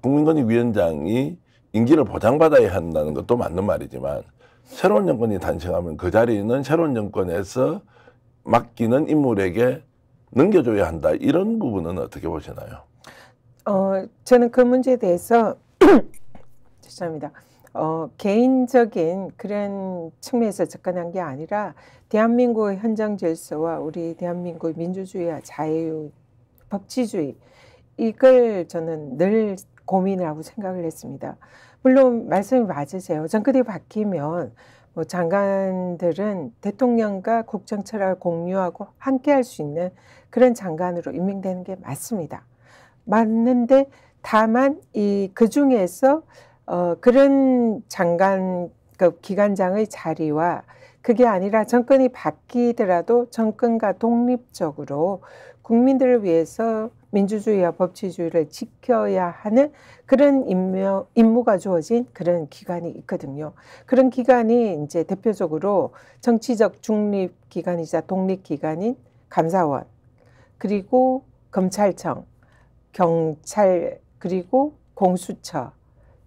국민권익위원장이 임기를 보장받아야 한다는 것도 맞는 말이지만 새로운 정권이 탄생하면 그 자리는 새로운 정권에서 맡기는 인물에게 넘겨줘야 한다. 이런 부분은 어떻게 보시나요? 저는 그 문제에 대해서 죄송합니다. 개인적인 그런 측면에서 접근한 게 아니라 대한민국의 현장 질서와 우리 대한민국의 민주주의와 자유, 법치주의 이걸 저는 늘 고민하고 생각을 했습니다. 물론 말씀이 맞으세요. 정권이 바뀌면 뭐 장관들은 대통령과 국정 철학을 공유하고 함께 할 수 있는 그런 장관으로 임명되는 게 맞습니다. 맞는데 다만 그 중에서 그런 장관 그 기관장의 자리와 그게 아니라 정권이 바뀌더라도 정권과 독립적으로 국민들을 위해서 민주주의와 법치주의를 지켜야 하는 그런 임무가 주어진 그런 기관이 있거든요. 그런 기관이 이제 대표적으로 정치적 중립기관이자 독립기관인 감사원, 그리고 검찰청, 경찰, 그리고 공수처,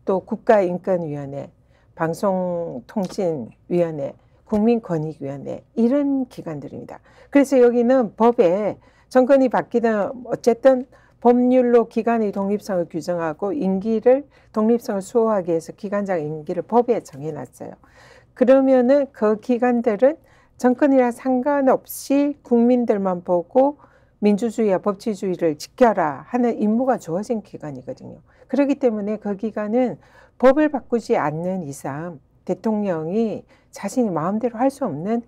또 국가인권위원회, 방송통신위원회, 국민권익위원회 이런 기관들입니다. 그래서 여기는 법에 정권이 바뀌든 어쨌든 법률로 기관의 독립성을 규정하고 임기를 독립성을 수호하기 위해서 기관장 임기를 법에 정해놨어요. 그러면은 그 기관들은 정권이랑 상관없이 국민들만 보고 민주주의와 법치주의를 지켜라 하는 임무가 주어진 기관이거든요. 그렇기 때문에 그 기관은 법을 바꾸지 않는 이상 대통령이 자신이 마음대로 할 수 없는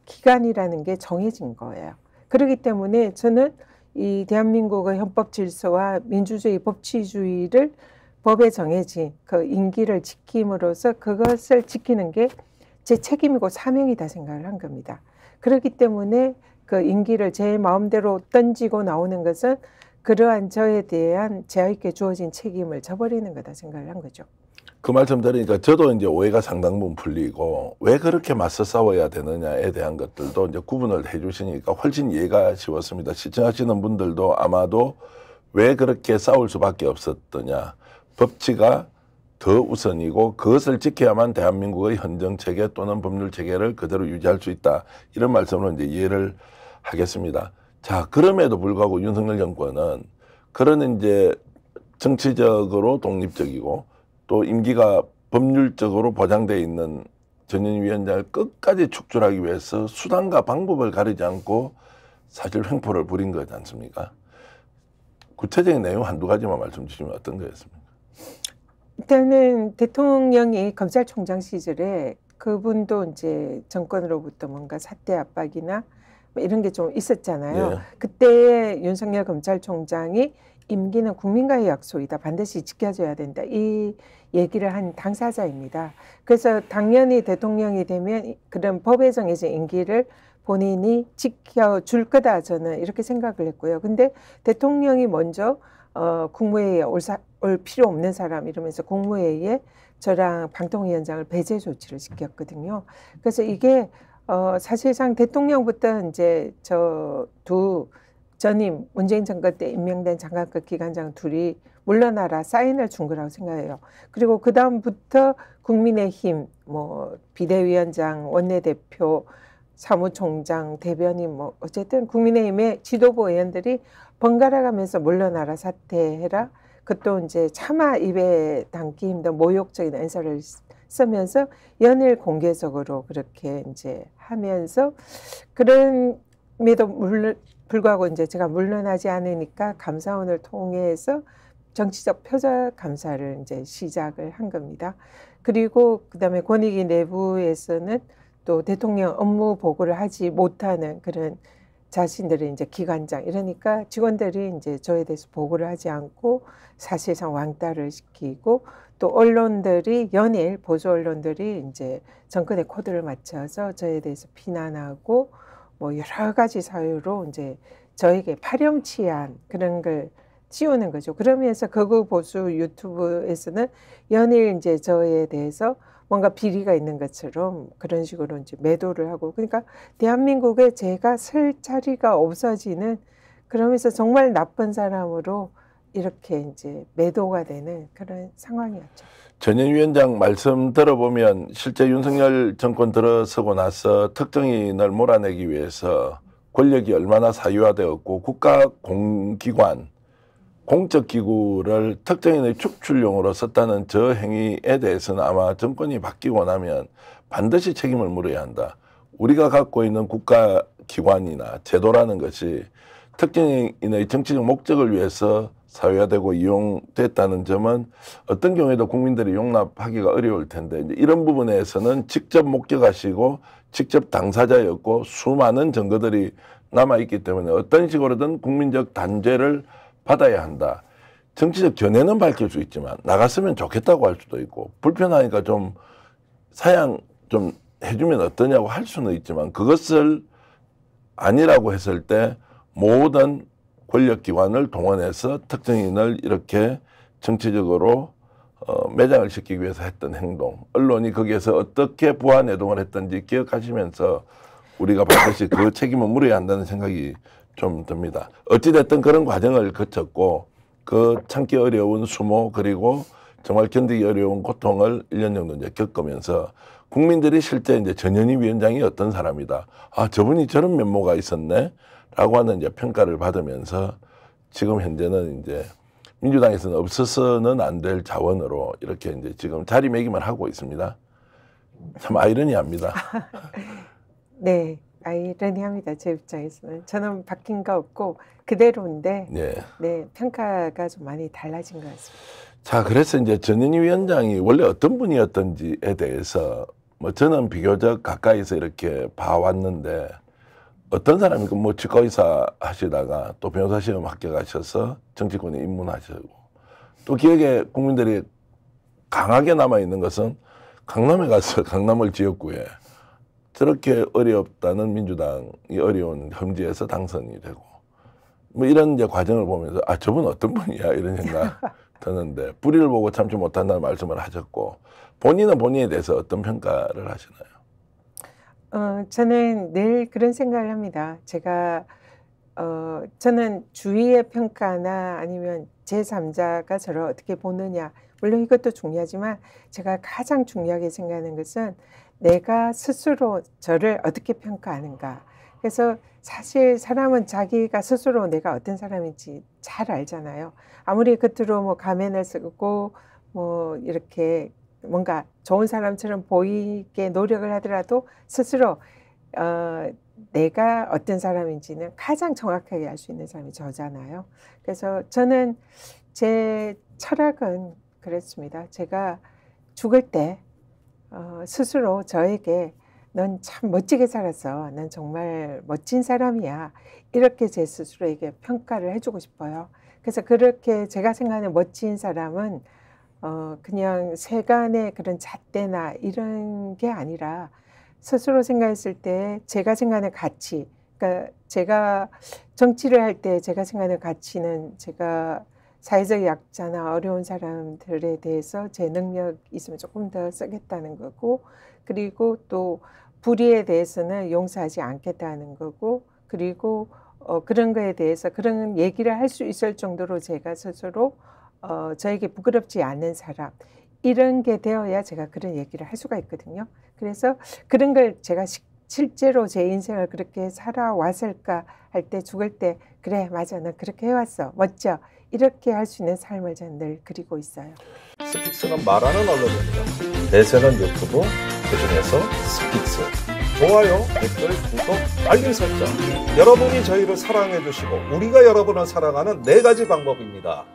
기관이라는 게 정해진 거예요. 그렇기 때문에 저는 이 대한민국의 헌법 질서와 민주주의, 법치주의를 법에 정해진 그 임기를 지킴으로써 그것을 지키는 게 제 책임이고 사명이다 생각을 한 겁니다. 그렇기 때문에 그 임기를 제 마음대로 던지고 나오는 것은 그러한 저에 대한 제에게 주어진 책임을 져버리는 거다 생각을 한 거죠. 그 말씀 들으니까 저도 이제 오해가 상당 부분 풀리고 왜 그렇게 맞서 싸워야 되느냐에 대한 것들도 이제 구분을 해 주시니까 훨씬 이해가 쉬웠습니다. 시청하시는 분들도 아마도 왜 그렇게 싸울 수밖에 없었더냐. 법치가 더 우선이고 그것을 지켜야만 대한민국의 헌정체계 또는 법률체계를 그대로 유지할 수 있다. 이런 말씀으로 이제 이해를 하겠습니다. 자, 그럼에도 불구하고 윤석열 정권은 그런 이제 정치적으로 독립적이고 또 임기가 법률적으로 보장되어 있는 전현희 위원장을 끝까지 축출하기 위해서 수단과 방법을 가리지 않고 사실 횡포를 부린 거지 않습니까? 구체적인 내용 한두 가지만 말씀 주시면 어떤 거였습니까? 일단은 대통령이 검찰총장 시절에 그분도 이제 정권으로부터 뭔가 사퇴 압박이나 뭐 이런 게 좀 있었잖아요. 예. 그때 윤석열 검찰총장이 임기는 국민과의 약속이다. 반드시 지켜줘야 된다. 이 얘기를 한 당사자입니다. 그래서 당연히 대통령이 되면 그런 법에 정해진 임기를 본인이 지켜줄 거다. 저는 이렇게 생각을 했고요. 근데 대통령이 먼저 국무회의에 올 필요 없는 사람 이러면서 국무회의에 저랑 방통위원장을 배제 조치를 시켰거든요. 그래서 이게 사실상 대통령부터 이제 저 두 전임 문재인 정권 때 임명된 장관급 기관장 둘이 물러나라 사인을 준 거라고 생각해요. 그리고 그 다음부터 국민의힘 뭐 비대위원장, 원내대표, 사무총장, 대변인 뭐 어쨌든 국민의힘의 지도부 의원들이 번갈아 가면서 물러나라 사퇴해라. 그것도 이제 차마 입에 담기 힘든 모욕적인 언사를 쓰면서 연일 공개적으로 그렇게 이제 하면서 그럼에도 불구하고 이제 제가 물러나지 않으니까 감사원을 통해서 정치적 표적 감사를 이제 시작을 한 겁니다. 그리고 그다음에 권익위 내부에서는 또 대통령 업무 보고를 하지 못하는 그런 자신들의 이제 기관장 이러니까 직원들이 이제 저에 대해서 보고를 하지 않고 사실상 왕따를 시키고 또 언론들이 연일 보수 언론들이 이제 정권의 코드를 맞춰서 저에 대해서 비난하고 뭐 여러 가지 사유로 이제 저에게 파렴치한 그런 걸 씌우는 거죠. 그러면서 극우 보수 유튜브에서는 연일 이제 저에 대해서 뭔가 비리가 있는 것처럼 그런 식으로 이제 매도를 하고 그러니까 대한민국에 제가 설 자리가 없어지는 그러면서 정말 나쁜 사람으로 이렇게 이제 매도가 되는 그런 상황이었죠. 전현 위원장 말씀 들어보면 실제 윤석열 정권 들어서고 나서 특정인을 몰아내기 위해서 권력이 얼마나 사유화되었고 국가 공기관, 공적 기구를 특정인의 축출용으로 썼다는 저 행위에 대해서는 아마 정권이 바뀌고 나면 반드시 책임을 물어야 한다. 우리가 갖고 있는 국가기관이나 제도라는 것이 특정인의 정치적 목적을 위해서 사회화되고 이용됐다는 점은 어떤 경우에도 국민들이 용납하기가 어려울 텐데 이제 이런 부분에서는 직접 목격하시고 직접 당사자였고 수많은 증거들이 남아있기 때문에 어떤 식으로든 국민적 단죄를 받아야 한다. 정치적 견해는 밝힐 수 있지만 나갔으면 좋겠다고 할 수도 있고 불편하니까 좀 사양 좀 해주면 어떠냐고 할 수는 있지만 그것을 아니라고 했을 때 모든 권력기관을 동원해서 특정인을 이렇게 정치적으로 매장을 시키기 위해서 했던 행동, 언론이 거기에서 어떻게 부안해동을 했던지 기억하시면서 우리가 반드시 그 책임을 물어야 한다는 생각이 좀 듭니다. 어찌됐든 그런 과정을 거쳤고 그 참기 어려운 수모 그리고 정말 견디기 어려운 고통을 1년 정도 이제 겪으면서 국민들이 실제 이제 전현희 위원장이 어떤 사람이다. 아, 저분이 저런 면모가 있었네. 라고 하는 이제 평가를 받으면서 지금 현재는 이제 민주당에서는 없어서는 안 될 자원으로 이렇게 이제 지금 자리매김을 하고 있습니다. 참 아이러니합니다. 네, 아이러니합니다. 제 입장에서는 저는 바뀐 거 없고 그대로인데, 예. 네, 평가가 좀 많이 달라진 것 같습니다. 자, 그래서 이제 전현희 위원장이 원래 어떤 분이었던지에 대해서 뭐 저는 비교적 가까이서 이렇게 봐왔는데. 어떤 사람이 뭐 치과의사 하시다가 또 변호사 시험 합격하셔서 정치권에 입문하시고 또 기억에 국민들이 강하게 남아있는 것은 강남에 가서 강남을 지역구에 저렇게 어렵다는 민주당이 어려운 험지에서 당선이 되고 뭐 이런 이제 과정을 보면서 아, 저분 어떤 분이야 이런 생각 드는데 뿌리를 보고 참지 못한다는 말씀을 하셨고 본인은 본인에 대해서 어떤 평가를 하시나요? 저는 늘 그런 생각을 합니다. 제가, 저는 주위의 평가나 아니면 제3자가 저를 어떻게 보느냐, 물론 이것도 중요하지만 제가 가장 중요하게 생각하는 것은 내가 스스로 저를 어떻게 평가하는가. 그래서 사실 사람은 자기가 스스로 내가 어떤 사람인지 잘 알잖아요. 아무리 겉으로 뭐 가면을 쓰고 뭐 이렇게 뭔가 좋은 사람처럼 보이게 노력을 하더라도 스스로 내가 어떤 사람인지는 가장 정확하게 알 수 있는 사람이 저잖아요. 그래서 저는 제 철학은 그랬습니다. 제가 죽을 때 스스로 저에게 넌 참 멋지게 살았어. 넌 정말 멋진 사람이야. 이렇게 제 스스로에게 평가를 해주고 싶어요. 그래서 그렇게 제가 생각하는 멋진 사람은 그냥 세간의 그런 잣대나 이런 게 아니라 스스로 생각했을 때 제가 생각하는 가치, 그러니까 제가 정치를 할 때 제가 생각하는 가치는 제가 사회적 약자나 어려운 사람들에 대해서 제 능력 있으면 조금 더 쓰겠다는 거고, 그리고 또 불의에 대해서는 용서하지 않겠다는 거고, 그리고 그런 거에 대해서 그런 얘기를 할 수 있을 정도로 제가 스스로 저에게 부끄럽지 않은 사람, 이런 게 되어야 제가 그런 얘기를 할 수가 있거든요. 그래서 그런 걸 제가 실제로 제 인생을 그렇게 살아왔을까 할 때 죽을 때 그래 맞아 나 그렇게 해왔어 멋져 이렇게 할 수 있는 삶을 저는 늘 그리고 있어요. 스픽스는 말하는 언론입니다. 대세는 유튜브, 그중에서 스픽스. 좋아요, 댓글, 구독, 알림 설정. 여러분이 저희를 사랑해 주시고 우리가 여러분을 사랑하는 4가지 방법입니다.